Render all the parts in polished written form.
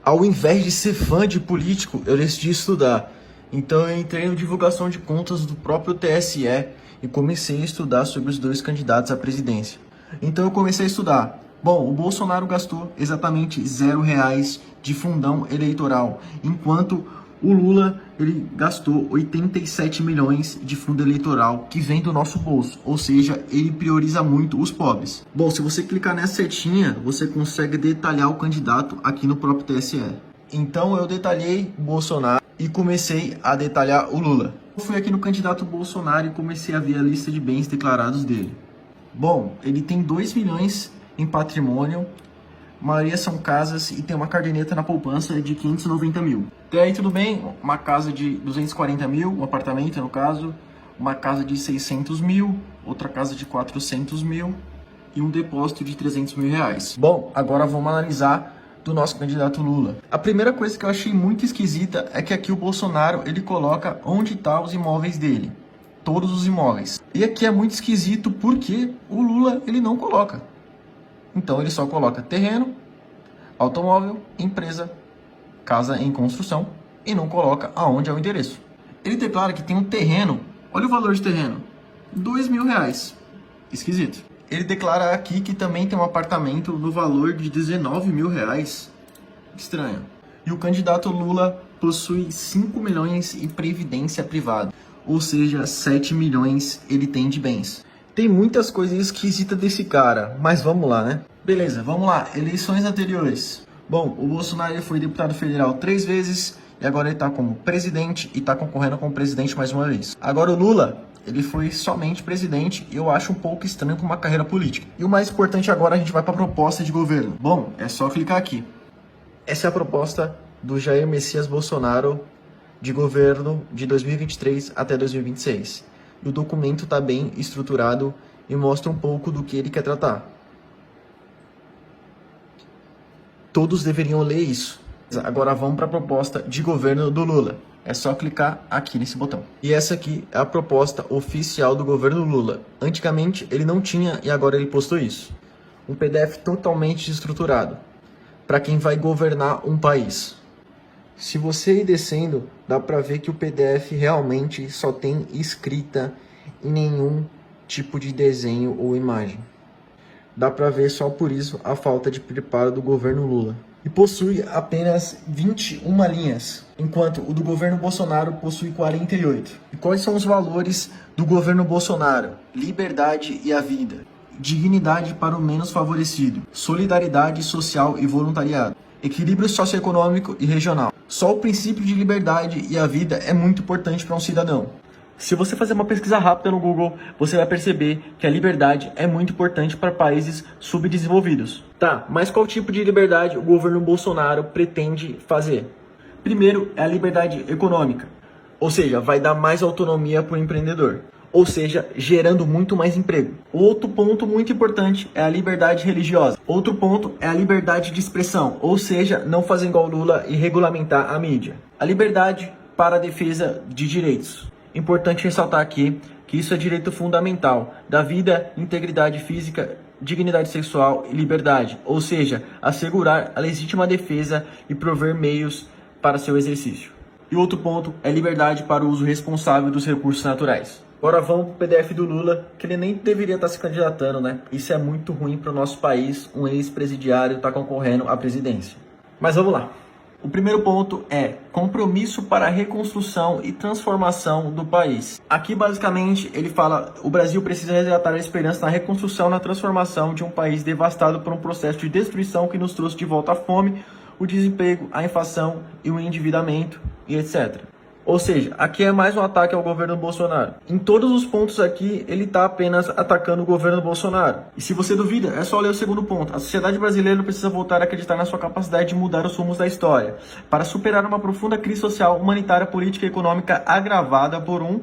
Ao invés de ser fã de político, eu decidi estudar. Então eu entrei na divulgação de contas do próprio TSE e comecei a estudar sobre os dois candidatos à presidência. Então eu comecei a estudar. Bom, o Bolsonaro gastou exatamente R$0 de fundão eleitoral, enquanto o Lula ele gastou 87 milhões de fundo eleitoral que vem do nosso bolso, ou seja, ele prioriza muito os pobres. Bom, se você clicar nessa setinha, você consegue detalhar o candidato aqui no próprio TSE. Então eu detalhei o Bolsonaro e comecei a detalhar o Lula. Eu fui aqui no candidato Bolsonaro e comecei a ver a lista de bens declarados dele. Bom, ele tem 2 milhões em patrimônio, a maioria são casas e tem uma caderneta na poupança de 590 mil. Até aí tudo bem, uma casa de 240 mil, um apartamento no caso, uma casa de 600 mil, outra casa de 400 mil e um depósito de 300 mil reais. Bom, agora vamos analisar do nosso candidato Lula. A primeira coisa que eu achei muito esquisita é que aqui o Bolsonaro ele coloca onde estão os imóveis dele. Todos os imóveis. E aqui é muito esquisito porque o Lula ele não coloca. Então ele só coloca terreno, automóvel, empresa, casa em construção e não coloca aonde é o endereço. Ele declara que tem um terreno, olha o valor de terreno, R$2.000. Esquisito. Ele declara aqui que também tem um apartamento no valor de R$19 mil. Estranho. E o candidato Lula possui 5 milhões em previdência privada, ou seja, 7 milhões ele tem de bens. Tem muitas coisas esquisitas desse cara, mas vamos lá, né? Beleza, vamos lá. Eleições anteriores. Bom, o Bolsonaro ele foi deputado federal 3 vezes e agora ele tá como presidente e tá concorrendo como presidente mais uma vez. Agora o Lula, ele foi somente presidente e eu acho um pouco estranho para uma carreira política. E o mais importante agora, a gente vai para a proposta de governo. Bom, é só clicar aqui. Essa é a proposta do Jair Messias Bolsonaro de governo de 2023 até 2026. E o documento está bem estruturado e mostra um pouco do que ele quer tratar. Todos deveriam ler isso. Agora vamos para a proposta de governo do Lula. É só clicar aqui nesse botão. E essa aqui é a proposta oficial do governo Lula. Antigamente ele não tinha e agora ele postou isso. Um PDF totalmente estruturado para quem vai governar um país. Se você ir descendo, dá para ver que o PDF realmente só tem escrita e nenhum tipo de desenho ou imagem. Dá para ver só por isso a falta de preparo do governo Lula. E possui apenas 21 linhas, enquanto o do governo Bolsonaro possui 48. E quais são os valores do governo Bolsonaro? Liberdade e a vida. Dignidade para o menos favorecido. Solidariedade social e voluntariado. Equilíbrio socioeconômico e regional. Só o princípio de liberdade e a vida é muito importante para um cidadão. Se você fazer uma pesquisa rápida no Google, você vai perceber que a liberdade é muito importante para países subdesenvolvidos. Tá, mas qual tipo de liberdade o governo Bolsonaro pretende fazer? Primeiro é a liberdade econômica, ou seja, vai dar mais autonomia para o empreendedor, ou seja, gerando muito mais emprego. Outro ponto muito importante é a liberdade religiosa. Outro ponto é a liberdade de expressão, ou seja, não fazer igual Lula e regulamentar a mídia. A liberdade para a defesa de direitos. Importante ressaltar aqui que isso é direito fundamental da vida, integridade física, dignidade sexual e liberdade, ou seja, assegurar a legítima defesa e prover meios para seu exercício. E outro ponto é liberdade para o uso responsável dos recursos naturais. Agora vamos para o PDF do Lula, que ele nem deveria estar se candidatando, né? Isso é muito ruim para o nosso país, um ex-presidiário está concorrendo à presidência. Mas vamos lá. O primeiro ponto é compromisso para a reconstrução e transformação do país. Aqui, basicamente, ele fala o Brasil precisa resgatar a esperança na reconstrução e na transformação de um país devastado por um processo de destruição que nos trouxe de volta a fome, o desemprego, a inflação e o endividamento e etc. Ou seja, aqui é mais um ataque ao governo Bolsonaro. Em todos os pontos aqui, ele está apenas atacando o governo Bolsonaro. E se você duvida, é só ler o segundo ponto. A sociedade brasileira precisa voltar a acreditar na sua capacidade de mudar os rumos da história, para superar uma profunda crise social, humanitária, política e econômica agravada por um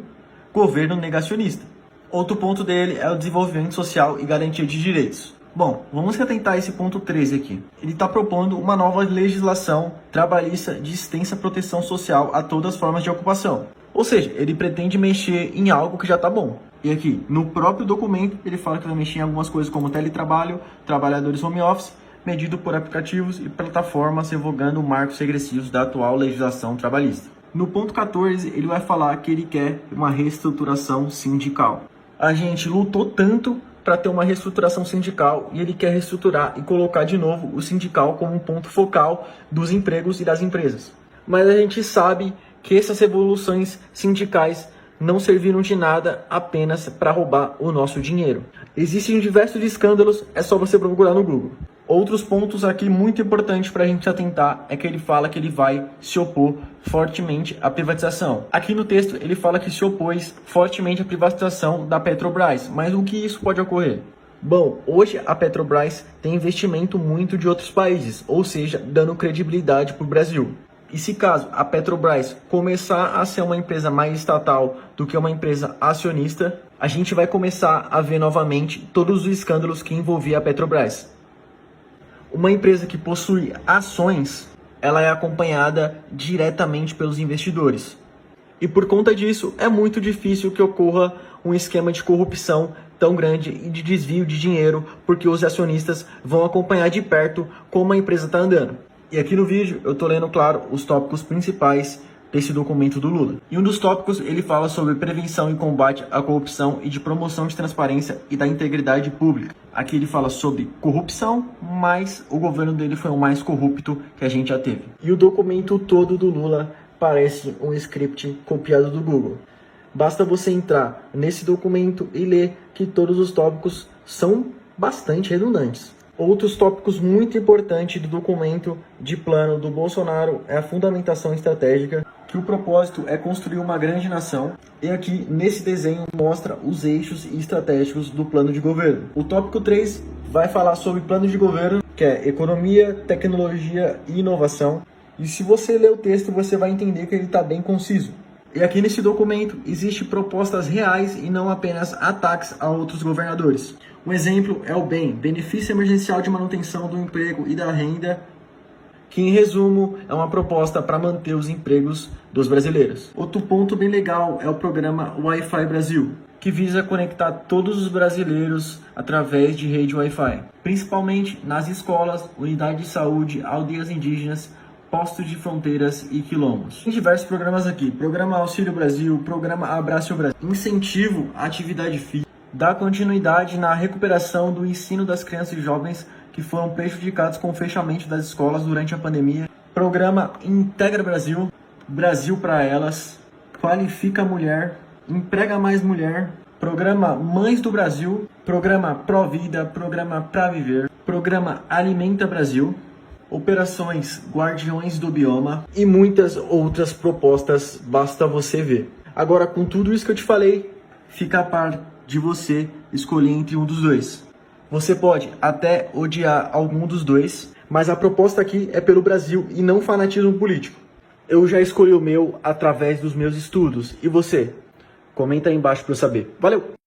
governo negacionista. Outro ponto dele é o desenvolvimento social e garantia de direitos. Bom, vamos atentar a esse ponto 13 aqui. Ele está propondo uma nova legislação trabalhista de extensa proteção social a todas as formas de ocupação. Ou seja, ele pretende mexer em algo que já está bom. E aqui, no próprio documento, ele fala que vai mexer em algumas coisas como teletrabalho, trabalhadores home office, medido por aplicativos e plataformas, revogando marcos regressivos da atual legislação trabalhista. No ponto 14, ele vai falar que ele quer uma reestruturação sindical. A gente lutou tanto para ter uma reestruturação sindical e ele quer reestruturar e colocar de novo o sindical como um ponto focal dos empregos e das empresas. Mas a gente sabe que essas revoluções sindicais não serviram de nada apenas para roubar o nosso dinheiro. Existem diversos escândalos, é só você procurar no Google. Outros pontos aqui muito importantes para a gente atentar é que ele fala que ele vai se opor fortemente à privatização. Aqui no texto ele fala que se opôs fortemente à privatização da Petrobras, mas o que isso pode ocorrer? Bom, hoje a Petrobras tem investimento muito de outros países, ou seja, dando credibilidade para o Brasil. E se caso a Petrobras começar a ser uma empresa mais estatal do que uma empresa acionista, a gente vai começar a ver novamente todos os escândalos que envolviam a Petrobras. Uma empresa que possui ações, ela é acompanhada diretamente pelos investidores. E por conta disso, é muito difícil que ocorra um esquema de corrupção tão grande e de desvio de dinheiro, porque os acionistas vão acompanhar de perto como a empresa está andando. E aqui no vídeo eu estou lendo, claro, os tópicos principais desse documento do Lula. E um dos tópicos ele fala sobre prevenção e combate à corrupção e de promoção de transparência e da integridade pública. Aqui ele fala sobre corrupção, mas o governo dele foi o mais corrupto que a gente já teve. E o documento todo do Lula parece um script copiado do Google. Basta você entrar nesse documento e ler que todos os tópicos são bastante redundantes. Outros tópicos muito importantes do documento de plano do Bolsonaro é a fundamentação estratégica, que o propósito é construir uma grande nação, e aqui nesse desenho mostra os eixos estratégicos do plano de governo. O tópico 3 vai falar sobre plano de governo, que é economia, tecnologia e inovação, e se você ler o texto você vai entender que ele está bem conciso. E aqui nesse documento existem propostas reais e não apenas ataques a outros governadores. Um exemplo é o BEM, Benefício Emergencial de Manutenção do Emprego e da Renda, que em resumo é uma proposta para manter os empregos dos brasileiros. Outro ponto bem legal é o programa Wi-Fi Brasil, que visa conectar todos os brasileiros através de rede Wi-Fi, principalmente nas escolas, unidades de saúde, aldeias indígenas, postos de fronteiras e quilombos. Tem diversos programas aqui, Programa Auxílio Brasil, Programa Abraço Brasil, incentivo à atividade física, dá continuidade na recuperação do ensino das crianças e jovens que foram prejudicados com o fechamento das escolas durante a pandemia, Programa Integra Brasil, Brasil para Elas, Qualifica a Mulher, Emprega Mais Mulher, Programa Mães do Brasil, Programa Pro Vida, Programa Pra Viver, Programa Alimenta Brasil, Operações Guardiões do Bioma e muitas outras propostas, basta você ver. Agora, com tudo isso que eu te falei, fica a par de você escolher entre um dos dois. Você pode até odiar algum dos dois, mas a proposta aqui é pelo Brasil e não fanatismo político. Eu já escolhi o meu através dos meus estudos. E você? Comenta aí embaixo para eu saber. Valeu!